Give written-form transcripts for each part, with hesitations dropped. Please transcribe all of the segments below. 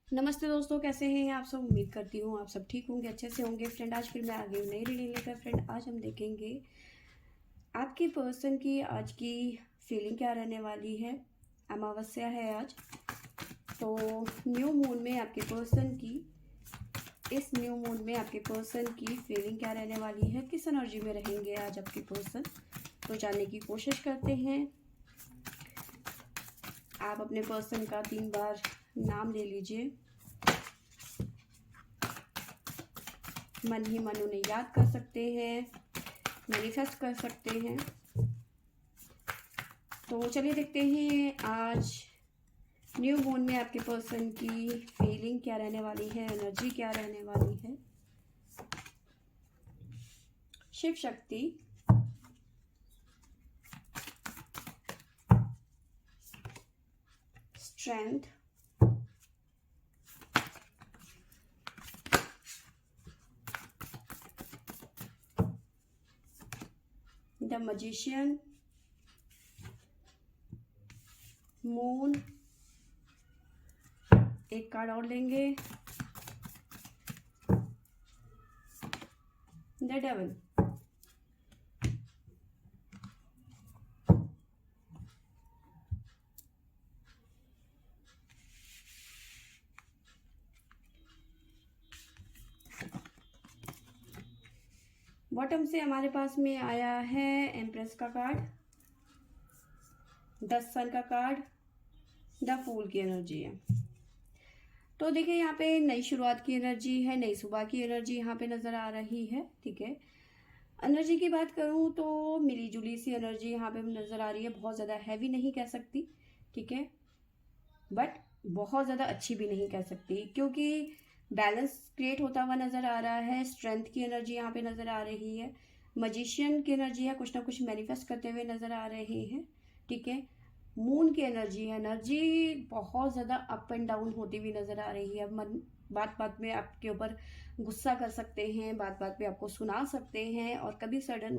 नमस्ते दोस्तों, कैसे हैं आप सब। उम्मीद करती हूँ आप सब ठीक होंगे, अच्छे से होंगे। फ्रेंड, आज फिर मैं आ गई हूँ नई रीडिंग लेकर। फ्रेंड, आज हम देखेंगे आपके पर्सन की आज की फीलिंग क्या रहने वाली है। अमावस्या है आज, तो न्यू मून में आपके पर्सन की इस न्यू मून में आपके पर्सन की फीलिंग क्या रहने वाली है, किस एनर्जी में रहेंगे आज आपके पर्सन, तो जानने की कोशिश करते हैं। आप अपने पर्सन का 3 बार नाम ले लीजिए, मन ही मन उन्हें याद कर सकते हैं, मैनिफेस्ट कर सकते हैं। तो चलिए देखते हैं आज न्यू मून में आपके पर्सन की फीलिंग क्या रहने वाली है, एनर्जी क्या रहने वाली है। Shiv Shakti, strength, the magician, moon, एक कार्ड और लेंगे, द डेविल। बॉटम से हमारे पास में आया है एम्प्रेस का कार्ड, 10 सन का कार्ड, द फूल की एनर्जी है। तो देखिए यहाँ पे नई शुरुआत की एनर्जी है, नई सुबह की एनर्जी यहाँ पे नज़र आ रही है। ठीक है, एनर्जी की बात करूँ तो मिली जुली सी एनर्जी यहाँ पे नज़र आ रही है। बहुत ज़्यादा हैवी नहीं कह सकती, ठीक है, बट बहुत ज़्यादा अच्छी भी नहीं कह सकती, क्योंकि बैलेंस क्रिएट होता हुआ नज़र आ रहा है। स्ट्रेंथ की एनर्जी यहाँ पे नज़र आ रही है, मजिशियन की एनर्जी है, कुछ ना कुछ मैनिफेस्ट करते हुए नज़र आ रहे हैं। ठीक है, मून की एनर्जी है, एनर्जी बहुत ज़्यादा अप एंड डाउन होती हुई नज़र आ रही है। मन बात बात में आपके ऊपर गुस्सा कर सकते हैं, बात बात पे आपको सुना सकते हैं, और कभी सडन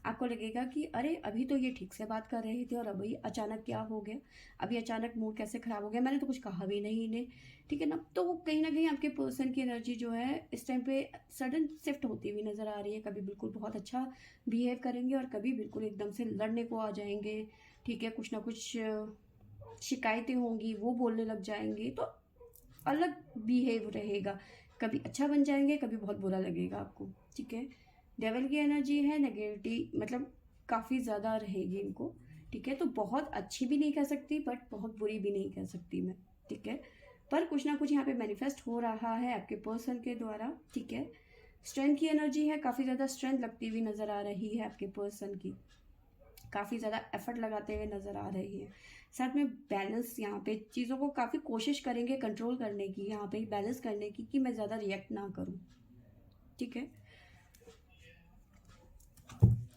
आपको लगेगा कि अरे अभी तो ये ठीक से बात कर रहे थे और अभी अचानक क्या हो गया, अभी अचानक मूड कैसे ख़राब हो गया, मैंने तो कुछ कहा भी नहीं इन्हें। ठीक है ना, तो वो कहीं ना कहीं आपके पर्सन की एनर्जी जो है इस टाइम पे सडन शिफ्ट होती हुई नज़र आ रही है। कभी बिल्कुल बहुत अच्छा बिहेव करेंगे और कभी बिल्कुल एकदम से लड़ने को आ जाएंगे। ठीक है, कुछ ना कुछ शिकायतें होंगी, वो बोलने लग जाएंगे, तो अलग बिहेव रहेगा। कभी अच्छा बन जाएंगे, कभी बहुत बुरा लगेगा आपको। ठीक है, डेविल की एनर्जी है, नेगेटिव मतलब काफ़ी ज़्यादा रहेगी इनको। ठीक है, तो बहुत अच्छी भी नहीं कह सकती बट बहुत बुरी भी नहीं कह सकती मैं। ठीक है, पर कुछ ना कुछ यहाँ पे मैनिफेस्ट हो रहा है आपके पर्सन के द्वारा। ठीक है, स्ट्रेंथ की एनर्जी है, काफ़ी ज़्यादा स्ट्रेंथ लगती हुई नज़र आ रही है आपके पर्सन की, काफ़ी ज़्यादा एफर्ट लगाते हुए नज़र आ रही है। साथ में बैलेंस, यहाँ पे चीज़ों को काफ़ी कोशिश करेंगे कंट्रोल करने की, यहाँ पे बैलेंस करने की, कि मैं ज़्यादा रिएक्ट ना करूँ। ठीक है,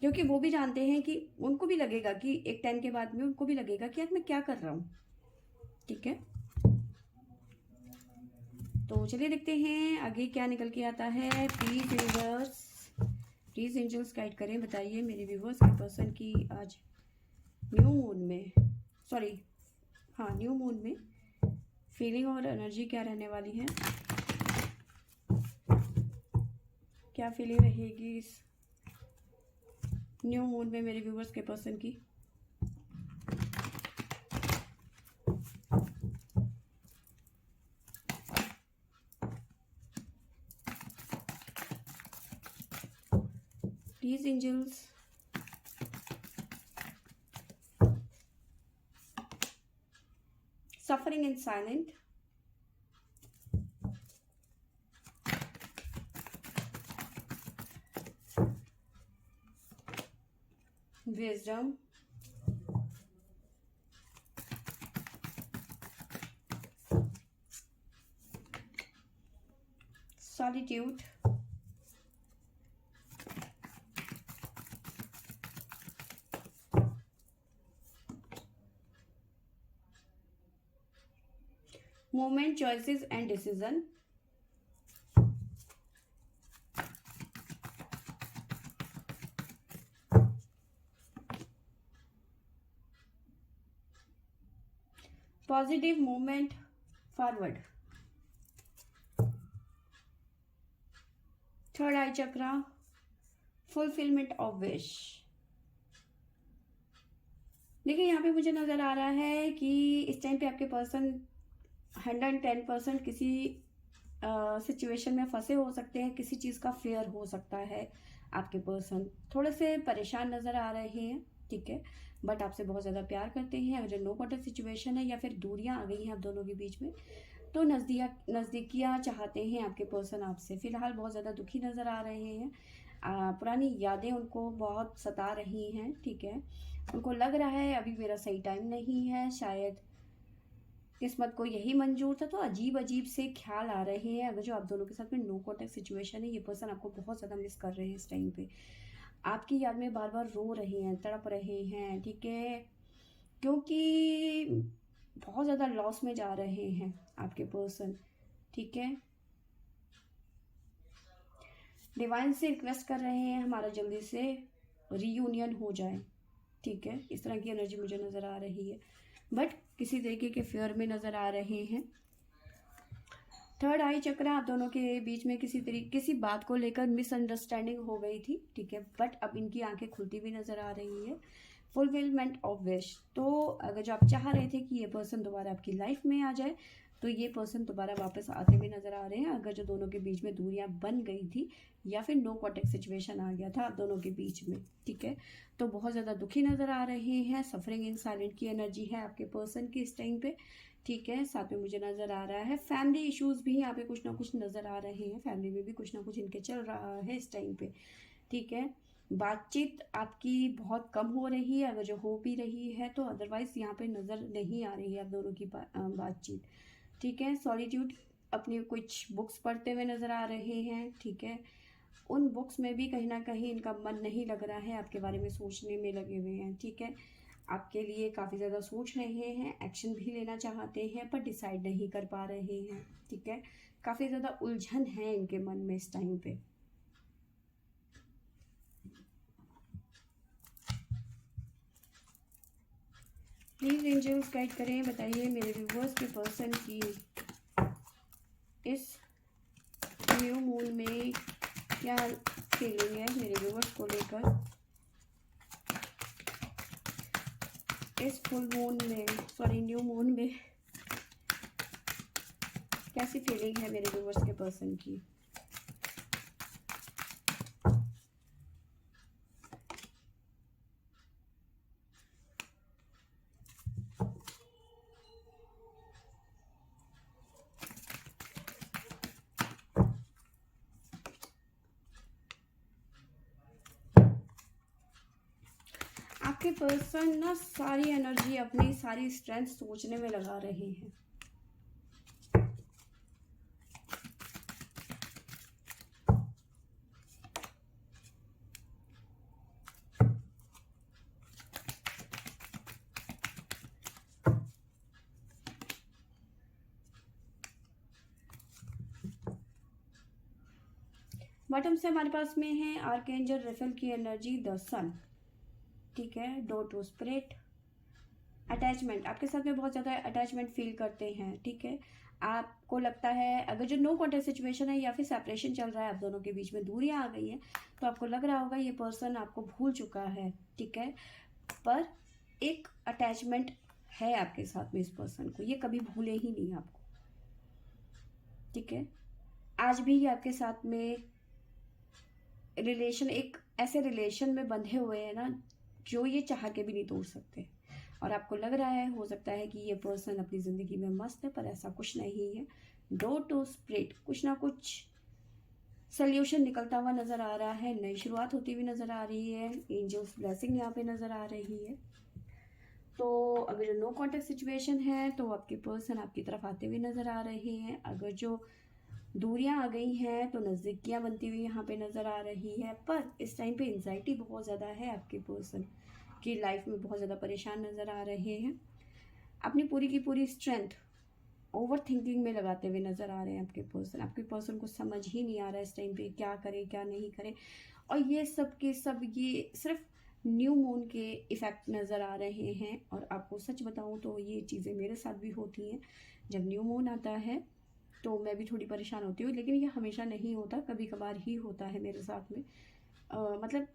क्योंकि वो भी जानते हैं कि उनको भी लगेगा कि एक टाइम के बाद में उनको भी लगेगा कि यार मैं क्या कर रहा हूँ। ठीक है, तो चलिए देखते हैं आगे क्या निकल के आता है। Please universe, please angels guide करें, बताइए मेरे व्यूवर्स के पर्सन की आज न्यू मून में, सॉरी हाँ न्यू मून में फीलिंग और एनर्जी क्या रहने वाली है, क्या फीलिंग रहेगी इस न्यू मून में मेरे व्यूवर्स के पर्सन की। Please angels, suffering in silent, wisdom, solitude, movement, choices and decision, positive movement forward, third I chakra, fulfilment of wish. देखिए यहाँ पे मुझे नज़र आ रहा है कि इस टाइम पे आपके पर्सन 110% किसी सिचुएशन में फंसे हो सकते हैं, किसी चीज़ का फेयर हो सकता है। आपके पर्सन थोड़े से परेशान नज़र आ रहे हैं, ठीक है, बट आपसे बहुत ज़्यादा प्यार करते हैं। अगर नो कॉन्टेक्ट सिचुएशन है या फिर दूरियां आ गई हैं आप दोनों के बीच में, तो नज़दीकियाँ चाहते हैं आपके पर्सन आपसे। फिलहाल बहुत ज़्यादा दुखी नज़र आ रहे हैं। पुरानी यादें उनको बहुत सता रही हैं, ठीक है। उनको लग रहा है अभी मेरा सही टाइम नहीं है, शायद किस्मत को यही मंजूर था। तो अजीब अजीब से ख्याल आ रहे हैं। अगर जो आप दोनों के साथ में नो कॉन्टेक्ट सिचुएशन है, ये पर्सन आपको बहुत ज़्यादा मिस कर रहे हैं इस टाइम पे। आपकी याद में बार बार रो रहे हैं, तड़प रहे हैं, ठीक है, क्योंकि बहुत ज़्यादा लॉस में जा रहे हैं आपके पर्सन, ठीक है। डिवाइन से रिक्वेस्ट कर रहे हैं हमारा जल्दी से रीयूनियन हो जाए, ठीक है। इस तरह की एनर्जी मुझे नज़र आ रही है, बट किसी तरीके के फेयर में नज़र आ रहे हैं। थर्ड आई चक्र, आप दोनों के बीच में किसी बात को लेकर मिसअंडरस्टैंडिंग हो गई थी, ठीक है, बट अब इनकी आंखें खुलती हुई नज़र आ रही है। Fulfilment of wish. तो अगर जो आप चाह रहे थे कि ये पर्सन दोबारा आपकी लाइफ में आ जाए, तो ये पर्सन दोबारा वापस आते हुए नज़र आ रहे हैं। अगर जो दोनों के बीच में दूरियां बन गई थी या फिर नो कॉन्टेक्ट सिचुएशन आ गया था आप दोनों के बीच में, ठीक है, तो बहुत ज़्यादा दुखी नज़र आ रहे हैं। सफरिंग इन साइलेंट की एनर्जी है आपके पर्सन की इस टाइम पे, ठीक है। साथ में मुझे नज़र आ रहा है फैमिली इश्यूज भी यहाँ पे कुछ ना कुछ नज़र आ रहे हैं। फैमिली में भी कुछ ना कुछ इनके चल रहा है इस टाइम पे, ठीक है। बातचीत आपकी बहुत कम हो रही है, अगर जो हो भी रही है तो अदरवाइज यहाँ पे नज़र नहीं आ रही है आप दोनों की बातचीत, ठीक है। सॉलिट्यूड, अपनी कुछ बुक्स पढ़ते हुए नज़र आ रहे हैं, ठीक है। उन बुक्स में भी कहीं ना कहीं इनका मन नहीं लग रहा है, आपके बारे में सोचने में लगे हुए हैं, ठीक है। आपके लिए काफ़ी ज़्यादा सोच रहे हैं, एक्शन भी लेना चाहते हैं पर डिसाइड नहीं कर पा रहे हैं, ठीक है। काफ़ी ज़्यादा उलझन है इनके मन में इस टाइम पे। प्लीज़ एंजल्स गाइड करें, बताइए मेरे व्यूवर्स के पर्सन की इस न्यू मून में क्या फीलिंग है मेरे व्यूवर्स को लेकर। इस फुल मून में, सॉरी न्यू मून में कैसी फीलिंग है मेरे व्यूवर्स के पर्सन की। आपके पर्सन ना सारी एनर्जी, अपनी सारी स्ट्रेंथ सोचने में लगा रहे हैं। बॉटम से हमारे पास में है आर्कएंजल रेफेल की एनर्जी, द सन, ठीक है। डोर टू स्पिरिट, अटैचमेंट, आपके साथ में बहुत ज़्यादा अटैचमेंट फील करते हैं, ठीक है। आपको लगता है अगर जो नो कॉन्टेक्ट सिचुएशन है या फिर सेपरेशन चल रहा है, आप दोनों के बीच में दूरियां आ गई हैं, तो आपको लग रहा होगा ये पर्सन आपको भूल चुका है, ठीक है। पर एक अटैचमेंट है आपके साथ में इस पर्सन को, ये कभी भूले ही नहीं आपको, ठीक है। आज भी ये आपके साथ में रिलेशन, एक ऐसे रिलेशन में बंधे हुए हैं ना जो ये चाह के भी नहीं तोड़ सकते। और आपको लग रहा है, हो सकता है कि ये पर्सन अपनी ज़िंदगी में मस्त है, पर ऐसा कुछ नहीं है। डोर टू स्प्लिट, कुछ ना कुछ सोल्यूशन निकलता हुआ नज़र आ रहा है, नई शुरुआत होती हुई नज़र आ रही है। एंजल्स ब्लेसिंग यहाँ पे नज़र आ रही है। तो अगर जो नो कॉन्टेक्ट सिचुएशन है तो आपके पर्सन आपकी तरफ आते हुए नज़र आ रहे हैं। अगर जो दूरियां आ गई हैं तो नज़दीकियां बनती हुई यहाँ पे नज़र आ रही है। पर इस टाइम पे एंजाइटी बहुत ज़्यादा है, आपके पर्सन की लाइफ में बहुत ज़्यादा परेशान नज़र आ रहे हैं। अपनी पूरी की पूरी स्ट्रेंथ ओवर थिंकिंग में लगाते हुए नज़र आ रहे हैं आपके पर्सन। आपके पर्सन को समझ ही नहीं आ रहा है इस टाइम पे क्या करे क्या नहीं करे। और ये सब के सब ये सिर्फ न्यू मून के इफ़ेक्ट नज़र आ रहे हैं। और आपको सच बताऊं तो ये चीज़ें मेरे साथ भी होती हैं। जब न्यू मून आता है तो मैं भी थोड़ी परेशान होती हूँ, लेकिन ये हमेशा नहीं होता, कभी कभार ही होता है मेरे साथ में। मतलब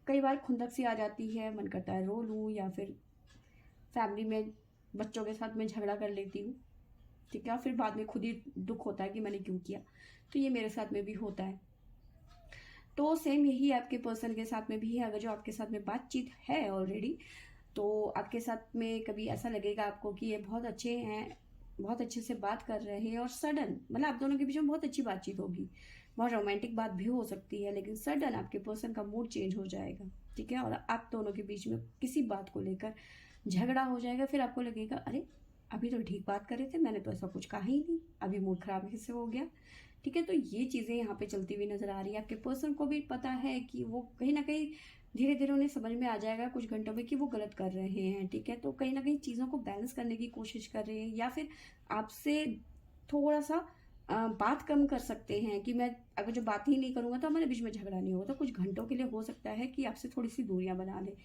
कई बार खुंदक सी आ जाती है, मन करता है रो लूँ, या फिर फैमिली में बच्चों के साथ मैं झगड़ा कर लेती हूँ, ठीक है, और फिर बाद में खुद ही दुख होता है कि मैंने क्यों किया। तो ये मेरे साथ में भी होता है। तो सेम यही आपके पर्सन के साथ में भी है। अगर जो आपके साथ में बातचीत है ऑलरेडी, तो आपके साथ में कभी ऐसा लगेगा आपको कि ये बहुत अच्छे हैं, बहुत अच्छे से बात कर रहे हैं, और सडन मतलब आप दोनों के बीच में बहुत अच्छी बातचीत होगी, बहुत रोमांटिक बात भी हो सकती है, लेकिन सडन आपके पर्सन का मूड चेंज हो जाएगा, ठीक है, और आप दोनों के बीच में किसी बात को लेकर झगड़ा हो जाएगा। फिर आपको लगेगा अरे अभी तो ठीक बात कर रहे थे, मैंने तो ऐसा कुछ कहा ही नहीं, अभी मूड खराब कैसे हो गया, ठीक है। तो ये चीज़ें यहाँ पे चलती हुई नजर आ रही है। आपके पर्सन को भी पता है कि वो कहीं ना कहीं धीरे धीरे उन्हें समझ में आ जाएगा कुछ घंटों में कि वो गलत कर रहे हैं, ठीक है। तो कहीं ना कहीं चीज़ों को बैलेंस करने की कोशिश कर रहे हैं, या फिर आपसे थोड़ा सा बात कम कर सकते हैं कि मैं अगर जो बात ही नहीं करूँगा तो हमारे बीच में झगड़ा नहीं होगा। तो कुछ घंटों के लिए हो सकता है कि आपसे थोड़ी सी दूरियां बना ले।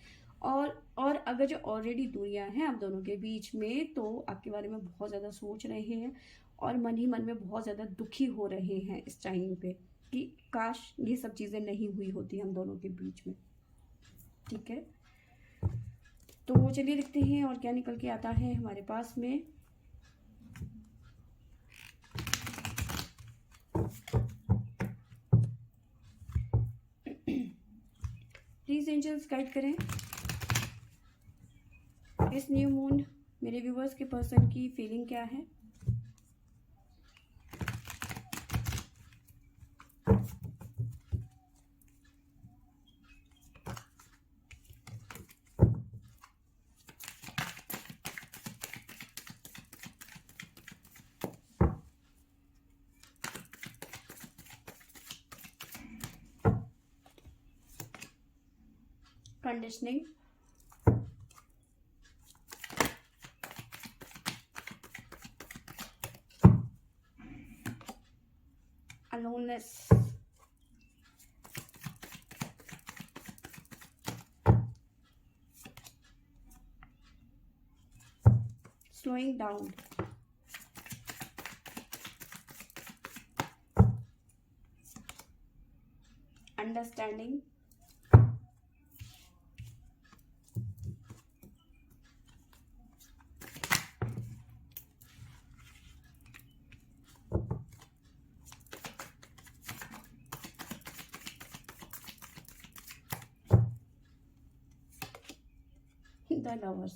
और अगर जो ऑलरेडी दूरियां हैं आप दोनों के बीच में, तो आपके बारे में बहुत ज़्यादा सोच रहे हैं, और मन ही मन में बहुत ज़्यादा दुखी हो रहे हैं इस टाइम पे कि काश ये सब चीज़ें नहीं हुई होती हम दोनों के बीच में, ठीक है। तो चलिए देखते हैं और क्या निकल के आता है हमारे पास में। प्लीज एंजल्स गाइड करें इस न्यू मून मेरे व्यूवर्स के पर्सन की फीलिंग क्या है। Conditioning, aloneness, slowing down, understanding, the lovers,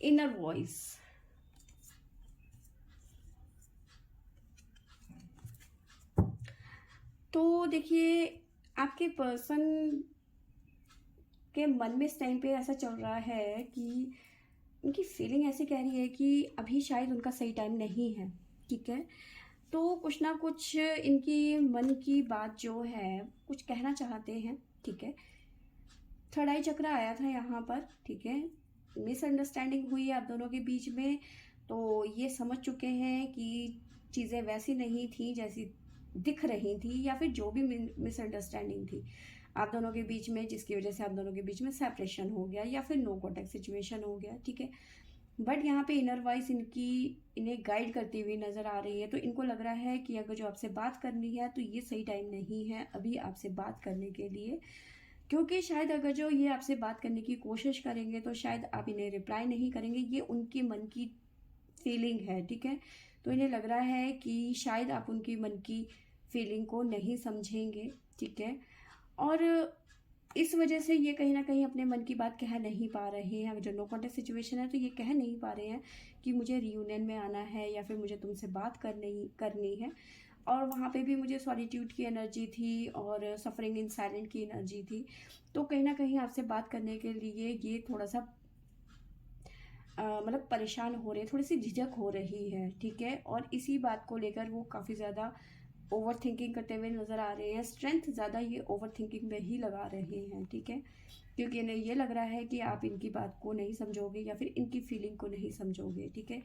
inner voice। तो देखिए आपके पर्सन के मन में इस टाइम पे ऐसा चल रहा है कि उनकी फीलिंग ऐसी कह रही है कि अभी शायद उनका सही टाइम नहीं है, ठीक है। तो कुछ ना कुछ इनकी मन की बात जो है कुछ कहना चाहते हैं, ठीक है। थर्ड आई चक्र आया था यहाँ पर, ठीक है। मिसअंडरस्टैंडिंग हुई आप दोनों के बीच में, तो ये समझ चुके हैं कि चीज़ें वैसी नहीं थी जैसी दिख रही थी, या फिर जो भी मिसअंडरस्टैंडिंग थी आप दोनों के बीच में, जिसकी वजह से आप दोनों के बीच में सेपरेशन हो गया या फिर नो कॉन्टैक्ट सिचुएशन हो गया, ठीक है। बट यहाँ पे इनर वॉइस इन्हें गाइड करती हुई नज़र आ रही है। तो इनको लग रहा है कि अगर जो आपसे बात करनी है तो ये सही टाइम नहीं है अभी आपसे बात करने के लिए, क्योंकि शायद अगर जो ये आपसे बात करने की कोशिश करेंगे तो शायद आप इन्हें रिप्लाई नहीं करेंगे। ये उनके मन की फीलिंग है, ठीक है। तो इन्हें लग रहा है कि शायद आप उनकी मन की फीलिंग को नहीं समझेंगे, ठीक है। और इस वजह से ये कहीं ना कहीं अपने मन की बात कह नहीं पा रहे हैं। अगर जो नो कॉन्टेक्ट सिचुएशन है तो ये कह नहीं पा रहे हैं कि मुझे रियूनियन में आना है या फिर मुझे तुमसे बात करनी है। और वहाँ पे भी मुझे सॉलिट्यूड की एनर्जी थी और सफरिंग इन साइलेंट की एनर्जी थी। तो कहीं ना कहीं आपसे बात करने के लिए ये थोड़ा सा मतलब परेशान हो रहे हैं, थोड़ी सी झिझक हो रही है, ठीक है। और इसी बात को लेकर वो काफ़ी ज़्यादा ओवर थिंकिंग करते हुए नज़र आ रहे हैं। स्ट्रेंथ ज़्यादा ये ओवर थिंकिंग में ही लगा रहे हैं, ठीक है, क्योंकि इन्हें ये लग रहा है कि आप इनकी बात को नहीं समझोगे या फिर इनकी फीलिंग को नहीं समझोगे, ठीक है।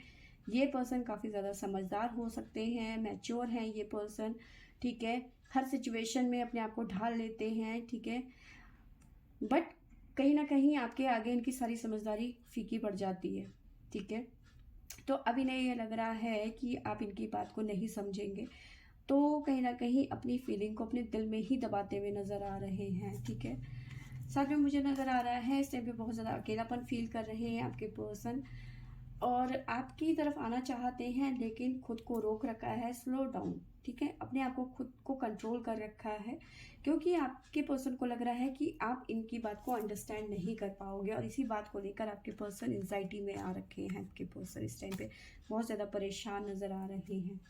ये पर्सन काफ़ी ज़्यादा समझदार हो सकते हैं, मैच्योर हैं ये पर्सन, ठीक है। हर सिचुएशन में अपने आप को ढाल लेते हैं, ठीक है। बट कहीं ना कहीं आपके आगे इनकी सारी समझदारी फीकी पड़ जाती है, ठीक है। तो अब इन्हें ये लग रहा है कि आप इनकी बात को नहीं समझेंगे, तो कहीं ना कहीं अपनी फीलिंग को अपने दिल में ही दबाते हुए नज़र आ रहे हैं। ठीक है, साथ में मुझे नज़र आ रहा है इस टाइम पे बहुत ज़्यादा अकेलापन फील कर रहे हैं आपके पर्सन, और आपकी तरफ आना चाहते हैं लेकिन खुद को रोक रखा है, स्लो डाउन। ठीक है, अपने आप को खुद को कंट्रोल कर रखा है, क्योंकि आपके पर्सन को लग रहा है कि आप इनकी बात को अंडरस्टैंड नहीं कर पाओगे, और इसी बात को लेकर आपके पर्सन एंजाइटी में आ रखे हैं। आपके पर्सन इस टाइम पे बहुत ज़्यादा परेशान नज़र आ रहे हैं।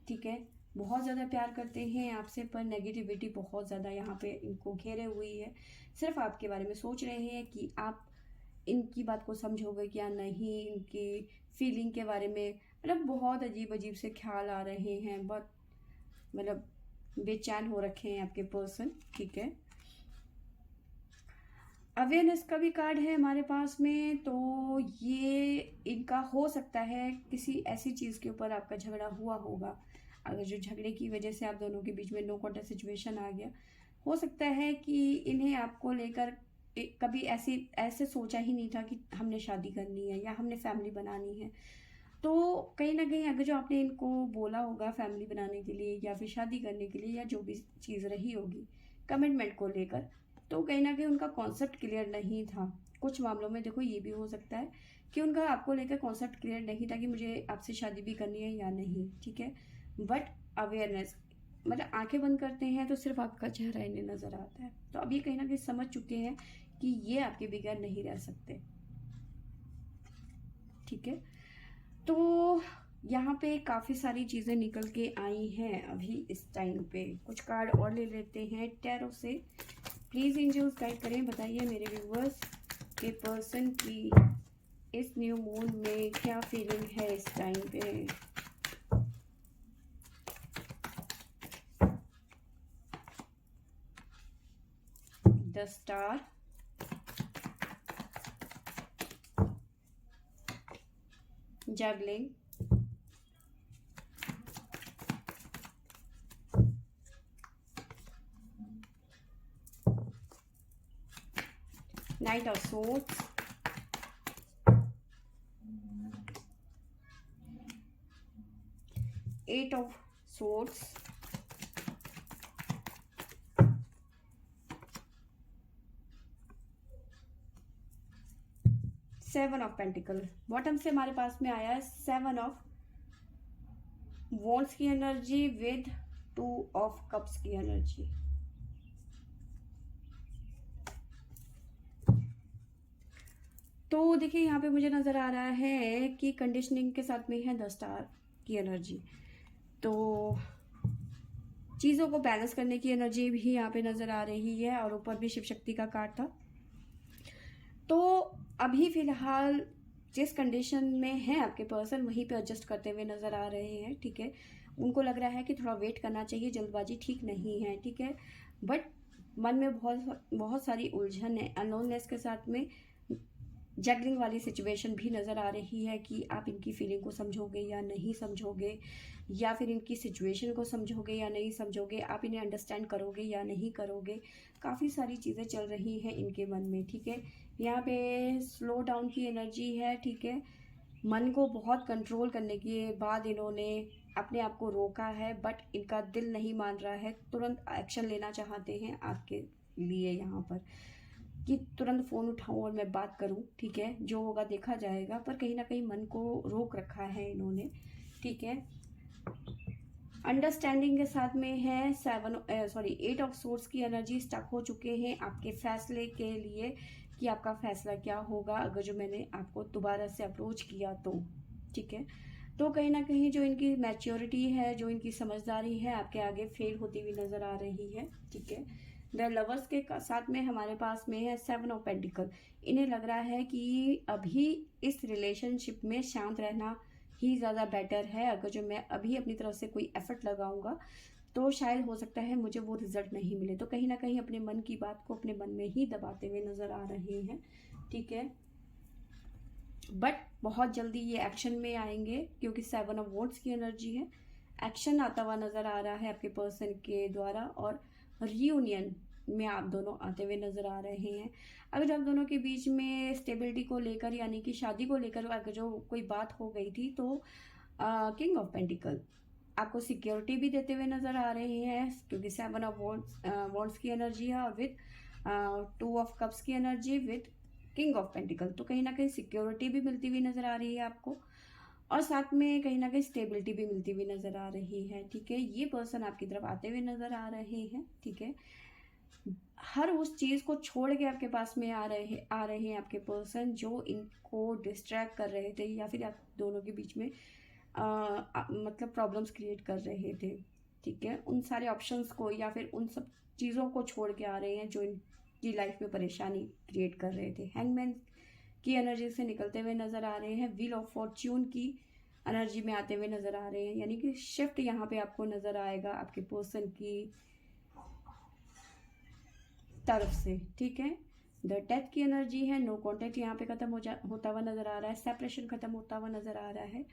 ठीक है, बहुत ज़्यादा प्यार करते हैं आपसे, पर नेगेटिविटी बहुत ज़्यादा यहाँ पे इनको घेरे हुई है। सिर्फ आपके बारे में सोच रहे हैं कि आप इनकी बात को समझोगे क्या नहीं, इनकी फीलिंग के बारे में मतलब बहुत अजीब अजीब से ख्याल आ रहे हैं, बहुत मतलब बेचैन हो रखे हैं आपके पर्सन। ठीक है, अवेयरनेस का भी कार्ड है हमारे पास में, तो ये इनका हो सकता है किसी ऐसी चीज़ के ऊपर आपका झगड़ा हुआ होगा। अगर जो झगड़े की वजह से आप दोनों के बीच में नो कॉन्टेक्ट सिचुएशन आ गया, हो सकता है कि इन्हें आपको लेकर कभी ऐसे सोचा ही नहीं था कि हमने शादी करनी है या हमने फैमिली बनानी है। तो कहीं ना कहीं अगर जो आपने इनको बोला होगा फैमिली बनाने के लिए या फिर शादी करने के लिए या जो भी चीज़ रही होगी कमिटमेंट को लेकर, तो कहीं ना कहीं उनका कॉन्सेप्ट क्लियर नहीं था। कुछ मामलों में देखो ये भी हो सकता है कि उनका आपको लेकर कॉन्सेप्ट क्लियर नहीं था कि मुझे आपसे शादी भी करनी है या नहीं। ठीक है, बट अवेयरनेस मतलब आंखें बंद करते हैं तो सिर्फ आपका चेहरा इन्हें नज़र आता है, तो अब ये कहीं ना कहीं समझ चुके हैं कि ये आपके बगैर नहीं रह सकते। ठीक है, तो यहाँ पे काफ़ी सारी चीज़ें निकल के आई हैं अभी इस टाइम पे। कुछ कार्ड और ले लेते हैं टैरो से। प्लीज़ एंजल्स गाइड करें, बताइए मेरे व्यूवर्स के पर्सन की इस न्यू मून में क्या फीलिंग है इस टाइम पे। The star, juggling, knight of swords, eight of swords, seven of pentacle. Bottom से हमारे पास में आया है सेवन ऑफ वॉन्ड्स की energy with two of cups की एनर्जी। तो देखिए यहाँ पे मुझे नज़र आ रहा है कि कंडीशनिंग के साथ में है द स्टार की एनर्जी, तो चीज़ों को बैलेंस करने की एनर्जी भी यहाँ पे नज़र आ रही है, और ऊपर भी शिव शक्ति का कार्ड था। तो अभी फ़िलहाल जिस कंडीशन में है आपके पर्सन वहीं पे एडजस्ट करते हुए नज़र आ रहे हैं। ठीक है, उनको लग रहा है कि थोड़ा वेट करना चाहिए, जल्दबाजी ठीक नहीं है। ठीक है, बट मन में बहुत बहुत सारी उलझन है, अननोननेस के साथ में जगलिंग वाली सिचुएशन भी नज़र आ रही है कि आप इनकी फीलिंग को समझोगे या नहीं समझोगे, या फिर इनकी सिचुएशन को समझोगे या नहीं समझोगे, आप इन्हें अंडरस्टैंड करोगे या नहीं करोगे। काफ़ी सारी चीज़ें चल रही हैं इनके मन में। ठीक है, यहाँ पे स्लो डाउन की एनर्जी है। ठीक है, मन को बहुत कंट्रोल करने के बाद इन्होंने अपने आप को रोका है, बट इनका दिल नहीं मान रहा है, तुरंत एक्शन लेना चाहते हैं आपके लिए यहाँ पर कि तुरंत फ़ोन उठाऊं और मैं बात करूं। ठीक है, जो होगा देखा जाएगा, पर कहीं ना कहीं मन को रोक रखा है इन्होंने। ठीक है, अंडरस्टैंडिंग के साथ में है एट ऑफ सोर्ड्स की एनर्जी। स्टक हो चुके हैं आपके फैसले के लिए कि आपका फैसला क्या होगा अगर जो मैंने आपको दोबारा से अप्रोच किया तो। ठीक है, तो कहीं ना कहीं जो इनकी मैच्योरिटी है, जो इनकी समझदारी है, आपके आगे फेल होती हुई नज़र आ रही है। ठीक है, द लवर्स के साथ में हमारे पास में है सेवन ऑफ पेंटिकल। इन्हें लग रहा है कि अभी इस रिलेशनशिप में शांत रहना ही ज़्यादा बेटर है। अगर जो मैं अभी अपनी तरफ से कोई एफर्ट लगाऊंगा तो शायद हो सकता है मुझे वो रिजल्ट नहीं मिले, तो कहीं ना कहीं अपने मन की बात को अपने मन में ही दबाते हुए नज़र आ रहे हैं। ठीक है, बट बहुत जल्दी ये एक्शन में आएंगे क्योंकि सेवन ऑफ वॉन्ड्स की एनर्जी है। एक्शन आता हुआ नज़र आ रहा है आपके पर्सन के द्वारा, और रियूनियन में आप दोनों आते हुए नज़र आ रहे हैं। अगर आप दोनों के बीच में स्टेबिलिटी को लेकर यानी कि शादी को लेकर अगर जो कोई बात हो गई थी तो किंग ऑफ पेंटिकल आपको सिक्योरिटी भी देते हुए नज़र आ रहे हैं, क्योंकि 7 ऑफ वॉन्ड्स की एनर्जी है और विद 2 ऑफ कप्स की energy with king of pentacle. तो कहीं ना कहीं सिक्योरिटी भी मिलती हुई नज़र आ रही है आपको, और साथ में कहीं ना कहीं स्टेबिलिटी भी मिलती हुई नज़र आ रही है। ठीक है, ये पर्सन आपकी तरफ आते हुए नज़र आ रहे हैं। ठीक है, हर उस चीज़ को छोड़ के आपके पास में आ रहे हैं आपके पर्सन जो इनको डिस्ट्रैक्ट कर रहे थे या फिर आप दोनों के बीच में मतलब प्रॉब्लम्स क्रिएट कर रहे थे। ठीक है, उन सारे ऑप्शंस को या फिर उन सब चीज़ों को छोड़ के आ रहे हैं जो इनकी लाइफ में परेशानी क्रिएट कर रहे थे। हैंगमैन की एनर्जी से निकलते हुए नज़र आ रहे हैं, व्हील ऑफ फॉर्च्यून की एनर्जी में आते हुए नज़र आ रहे हैं, यानी कि शिफ्ट यहाँ पे आपको नज़र आएगा आपके पर्सन की तरफ से। ठीक है, द डेथ की एनर्जी है, नो कॉन्टेक्ट यहाँ पे खत्म होता हुआ नज़र आ रहा है, सेपरेशन खत्म होता हुआ नज़र आ रहा है।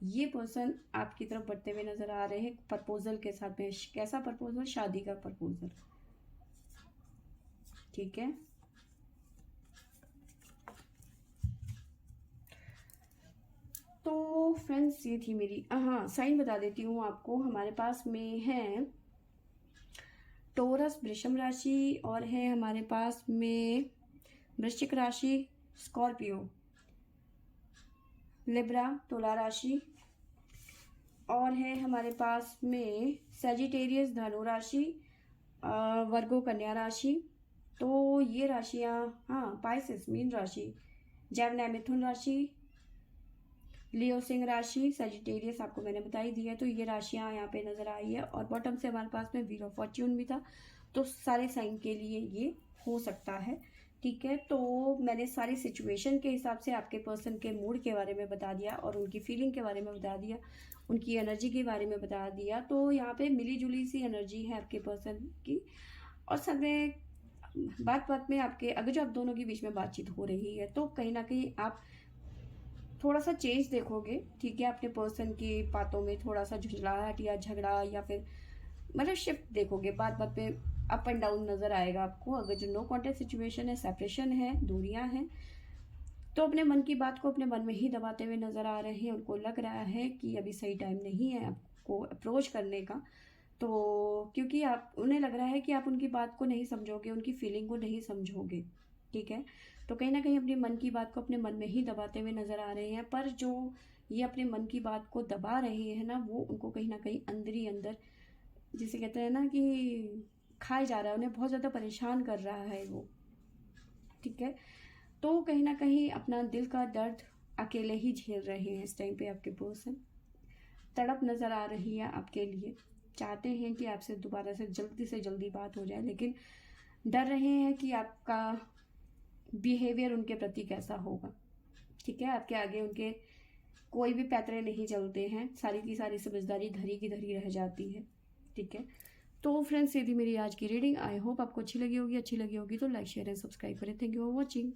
ये पर्सन आपकी तरफ बढ़ते हुए नज़र आ रहे हैं प्रपोजल के साथ में। कैसा प्रपोजल? शादी का प्रपोजल। ठीक है, तो फ्रेंड्स ये थी मेरी, हाँ साइन बता देती हूँ आपको। हमारे पास में है टोरस वृषभ राशि, और है हमारे पास में वृश्चिक राशि, स्कॉर्पियो, लिब्रा तुला राशि, और है हमारे पास में सजिटेरियस धनु राशि, वर्गो कन्या राशि। तो ये राशियाँ, हाँ पाइसेस मीन राशि, जेमिनी मिथुन राशि, लियो सिंह राशि, सजिटेरियस आपको मैंने बताई दी है। तो ये राशियाँ यहाँ पे नज़र आई है, और बॉटम से हमारे पास में व्हील ऑफ फॉर्च्यून भी था। तो सारे साइन के लिए ये हो सकता है। ठीक है, तो मैंने सारी सिचुएशन के हिसाब से आपके पर्सन के मूड के बारे में बता दिया और उनकी फीलिंग के बारे में बता दिया, उनकी एनर्जी के बारे में बता दिया। तो यहाँ पे मिली जुली सी एनर्जी है आपके पर्सन की, और साथ में बात बात में आपके अगर जो आप दोनों के बीच में बातचीत हो रही है तो कहीं ना कहीं आप थोड़ा सा चेंज देखोगे। ठीक है, अपने पर्सन की बातों में थोड़ा सा झुंझलाहट या झगड़ा या फिर मतलब शिफ्ट देखोगे, बात बात पे अप एंड डाउन नज़र आएगा आपको। अगर जो नो कॉन्टेक्ट सिचुएशन है, सेपरेशन है, दूरियां हैं, तो अपने मन की बात को अपने मन में ही दबाते हुए नज़र आ रहे हैं। उनको लग रहा है कि अभी सही टाइम नहीं है आपको अप्रोच करने का, तो क्योंकि आप उन्हें लग रहा है कि आप उनकी बात को नहीं समझोगे, उनकी फीलिंग को नहीं समझोगे। ठीक है, तो कहीं ना कहीं अपने मन की बात को अपने मन में ही दबाते हुए नज़र आ रहे हैं। पर जो ये अपने मन की बात को दबा रहे हैं ना, वो उनको कहीं ना कहीं अंदर ही अंदर, जिसे कहते हैं ना कि खाए जा रहा है, उन्हें बहुत ज़्यादा परेशान कर रहा है वो। ठीक है, तो कहीं ना कहीं अपना दिल का दर्द अकेले ही झेल रहे हैं इस टाइम पे आपके पर्सन। तड़प नज़र आ रही है आपके लिए, चाहते हैं कि आपसे दोबारा से जल्दी बात हो जाए, लेकिन डर रहे हैं कि आपका बिहेवियर उनके प्रति कैसा होगा। ठीक है, आपके आगे उनके कोई भी पैतरे नहीं चलते हैं, सारी की सारी समझदारी धरी की धरी रह जाती है। ठीक है, तो फ्रेंड्स ये थी मेरी आज की रीडिंग। आई होप आपको अच्छी लगी होगी तो लाइक शेयर एंड सब्सक्राइब करें। Thank you for watching.